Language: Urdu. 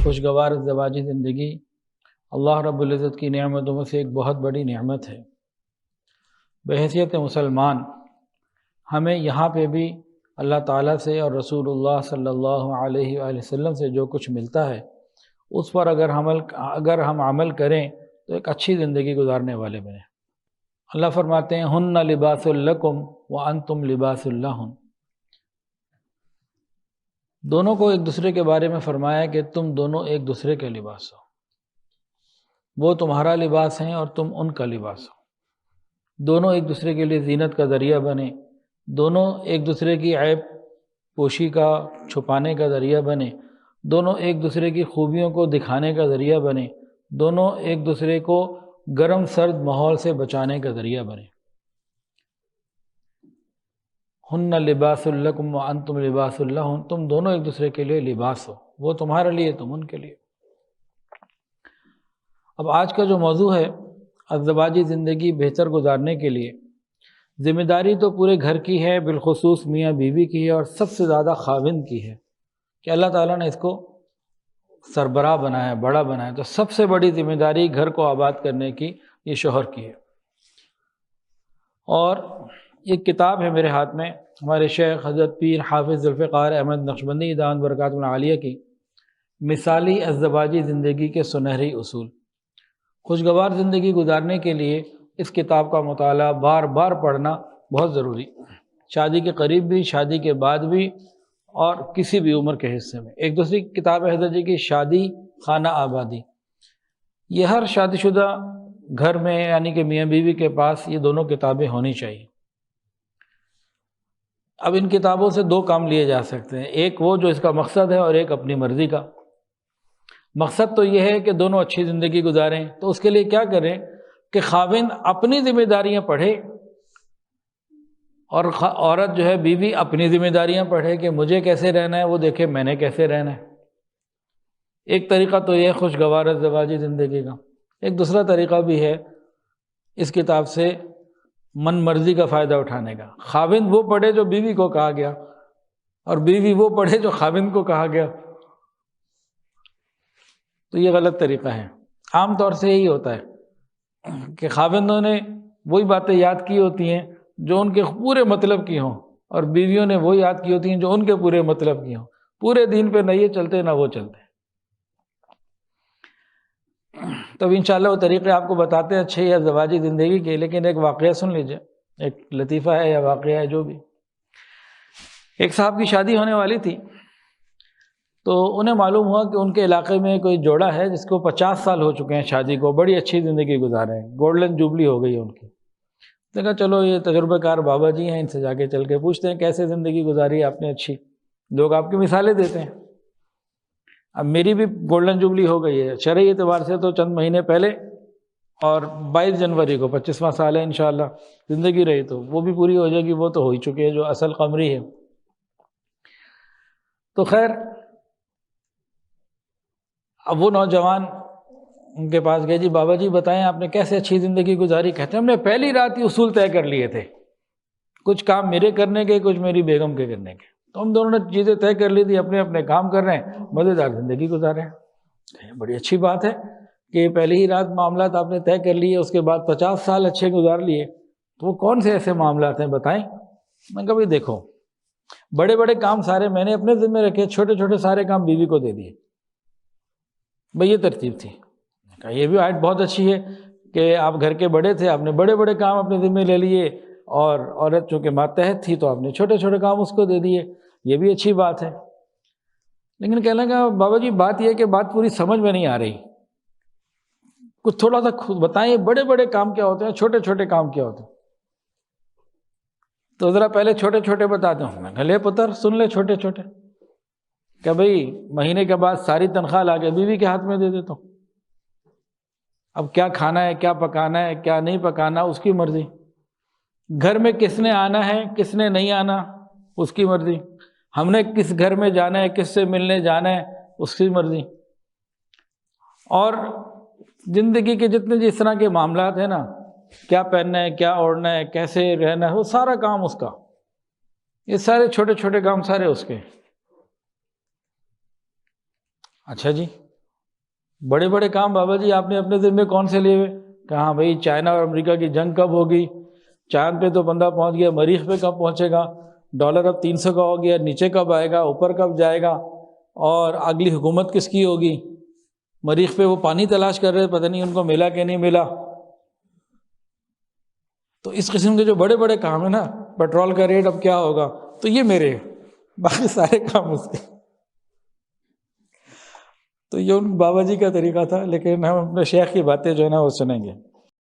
خوشگوار ازدواجی زندگی اللہ رب العزت کی نعمتوں میں سے ایک بہت بڑی نعمت ہے۔ بحیثیت مسلمان ہمیں یہاں پہ بھی اللہ تعالیٰ سے اور رسول اللہ صلی اللہ علیہ وآلہ وسلم سے جو کچھ ملتا ہے اس پر اگر ہم عمل کریں تو ایک اچھی زندگی گزارنے والے بنیں۔ اللہ فرماتے ہیں ہن لباس لکم وانتم لباس لہن۔ دونوں کو ایک دوسرے کے بارے میں فرمایا کہ تم دونوں ایک دوسرے کے لباس ہو، وہ تمہارا لباس ہیں اور تم ان کا لباس ہو۔ دونوں ایک دوسرے کے لیے زینت کا ذریعہ بنے، دونوں ایک دوسرے کی عیب پوشی کا چھپانے کا ذریعہ بنے، دونوں ایک دوسرے کی خوبیوں کو دکھانے کا ذریعہ بنے، دونوں ایک دوسرے کو گرم سرد ماحول سے بچانے کا ذریعہ بنے۔ ہن لباس لکم وانتم لباس لہن، تم دونوں ایک دوسرے کے لیے لباس ہو، وہ تمہارے لیے تم ان کے لیے۔ اب آج کا جو موضوع ہے ازدواجی زندگی بہتر گزارنے کے لیے، ذمہ داری تو پورے گھر کی ہے، بالخصوص میاں بیوی کی ہے، اور سب سے زیادہ خاوند کی ہے کہ اللہ تعالیٰ نے اس کو سربراہ بنایا، بڑا بنایا، تو سب سے بڑی ذمہ داری گھر کو آباد کرنے کی یہ شوہر کی ہے۔ اور ایک کتاب ہے میرے ہاتھ میں، ہمارے شیخ حضرت پیر حافظ ذوالفقار احمد نقشبندی دامت برکاتہ العالیہ کی مثالی ازدواجی زندگی کے سنہری اصول۔ خوشگوار زندگی گزارنے کے لیے اس کتاب کا مطالعہ بار بار پڑھنا بہت ضروری، شادی کے قریب بھی، شادی کے بعد بھی، اور کسی بھی عمر کے حصے میں۔ ایک دوسری کتاب ہے حضرت جی کی شادی خانہ آبادی۔ یہ ہر شادی شدہ گھر میں یعنی کہ میاں بیوی کے پاس یہ دونوں کتابیں ہونی چاہیے۔ اب ان کتابوں سے دو کام لیے جا سکتے ہیں، ایک وہ جو اس کا مقصد ہے اور ایک اپنی مرضی کا۔ مقصد تو یہ ہے کہ دونوں اچھی زندگی گزاریں، تو اس کے لیے کیا کریں کہ خاوند اپنی ذمہ داریاں پڑھے اور عورت جو ہے بیوی اپنی ذمہ داریاں پڑھے کہ مجھے کیسے رہنا ہے، وہ دیکھے میں نے کیسے رہنا ہے۔ ایک طریقہ تو یہ ہے خوشگوار ازدواجی زندگی کا۔ ایک دوسرا طریقہ بھی ہے اس کتاب سے من مرضی کا فائدہ اٹھانے کا۔ خاوند وہ پڑھے جو بیوی کو کہا گیا، اور بیوی وہ پڑھے جو خاوند کو کہا گیا، تو یہ غلط طریقہ ہے۔ عام طور سے یہی ہوتا ہے کہ خاوندوں نے وہی باتیں یاد کی ہوتی ہیں جو ان کے پورے مطلب کی ہوں، اور بیویوں نے وہ یاد کی ہوتی ہیں جو ان کے پورے مطلب کی ہوں۔ پورے دین پہ نہ یہ چلتے نہ وہ چلتے۔ تب انشاءاللہ وہ طریقے آپ کو بتاتے ہیں اچھے ازدواجی زندگی کے، لیکن ایک واقعہ سن لیجئے، ایک لطیفہ ہے یا واقعہ ہے جو بھی۔ ایک صاحب کی شادی ہونے والی تھی، تو انہیں معلوم ہوا کہ ان کے علاقے میں کوئی جوڑا ہے جس کو 50 سال ہو چکے ہیں شادی کو، بڑی اچھی زندگی گزارے ہیں، گولڈن جوبلی ہو گئی ہے ان کی۔ کہا چلو یہ تجربہ کار بابا جی ہیں، ان سے جا کے چل کے پوچھتے ہیں کیسے زندگی گزاری آپ نے اچھی۔ لوگ آپ کی مثالیں دیتے ہیں۔ اب میری بھی گولڈن جوبلی ہو گئی ہے شرعی اعتبار سے تو چند مہینے پہلے، اور 22 جنوری کو 25واں سال ہے انشاءاللہ، زندگی رہی تو وہ بھی پوری ہو جائے گی، وہ تو ہو ہی چکی ہے جو اصل قمری ہے۔ تو خیر اب وہ نوجوان ان کے پاس گئے، جی بابا جی بتائیں آپ نے کیسے اچھی زندگی گزاری؟ کہتے ہیں ہم نے پہلی رات ہی اصول طے کر لیے تھے، کچھ کام میرے کرنے کے، کچھ میری بیگم کے کرنے کے، تو ہم دونوں نے چیزیں طے کر لی تھی، اپنے اپنے کام کر رہے ہیں، مزیدار زندگی گزار رہے ہیں۔ بڑی اچھی بات ہے کہ پہلی ہی رات معاملات آپ نے طے کر لیے، اس کے بعد 50 سال اچھے گزار لیے، تو وہ کون سے ایسے معاملات ہیں بتائیں؟ میں کہا بھائی دیکھو، بڑے بڑے کام سارے میں نے اپنے ذمہ رکھے، چھوٹے چھوٹے سارے کام بیوی کو دے دیے۔ بھئی یہ ترتیب تھی۔ کہا یہ بھی آیت بہت اچھی ہے کہ آپ گھر کے بڑے تھے، آپ نے بڑے بڑے کام اپنے ذمہ لے لیے، اور عورت چونکہ ماتحت تھی تو آپ نے چھوٹے چھوٹے کام اس کو دے دیے، یہ بھی اچھی بات ہے۔ لیکن کہنے لگا بابا جی بات یہ ہے کہ بات پوری سمجھ میں نہیں آ رہی، کچھ تھوڑا سا خود بتائیں، بڑے بڑے کام کیا ہوتے ہیں، چھوٹے چھوٹے کام کیا ہوتے ہیں؟ تو ذرا پہلے چھوٹے چھوٹے بتاتے ہوں۔ میں کہا لے پتر سن لے چھوٹے چھوٹے، کہ بھئی مہینے کے بعد ساری تنخواہ لا کے بیوی کے ہاتھ میں دے دیتا ہوں، اب کیا کھانا ہے، کیا پکانا ہے، کیا نہیں پکانا اس کی مرضی، گھر میں کس نے آنا ہے کس نے نہیں آنا اس کی مرضی، ہم نے کس گھر میں جانا ہے، کس سے ملنے جانا ہے اس کی مرضی، اور زندگی کے جتنے جس طرح کے معاملات ہیں نا، کیا پہننا ہے، کیا اوڑھنا ہے، کیسے رہنا ہے، وہ سارا کام اس کا، یہ سارے چھوٹے چھوٹے کام سارے اس کے۔ اچھا جی بڑے بڑے کام بابا جی آپ نے اپنے ذمے کون سے لیے ہوئے؟ کہاں بھائی چائنا اور امریکہ کی جنگ کب ہوگی، چاند پہ تو بندہ پہنچ گیا، مریخ پہ کب پہنچے گا، ڈالر اب 300 کا ہو گیا، نیچے کب آئے گا، اوپر کب جائے گا، اور اگلی حکومت کس کی ہوگی، مریخ پہ وہ پانی تلاش کر رہے، پتہ نہیں ان کو ملا کہ نہیں ملا۔ تو اس قسم کے جو بڑے بڑے کام ہیں نا، پیٹرول کا ریٹ اب کیا ہوگا، تو یہ میرے، باقی سارے کام اس کے۔ تو یہ ان بابا جی کا طریقہ تھا، لیکن ہم اپنے شیخ کی باتیں جو ہے نا وہ سنیں گے۔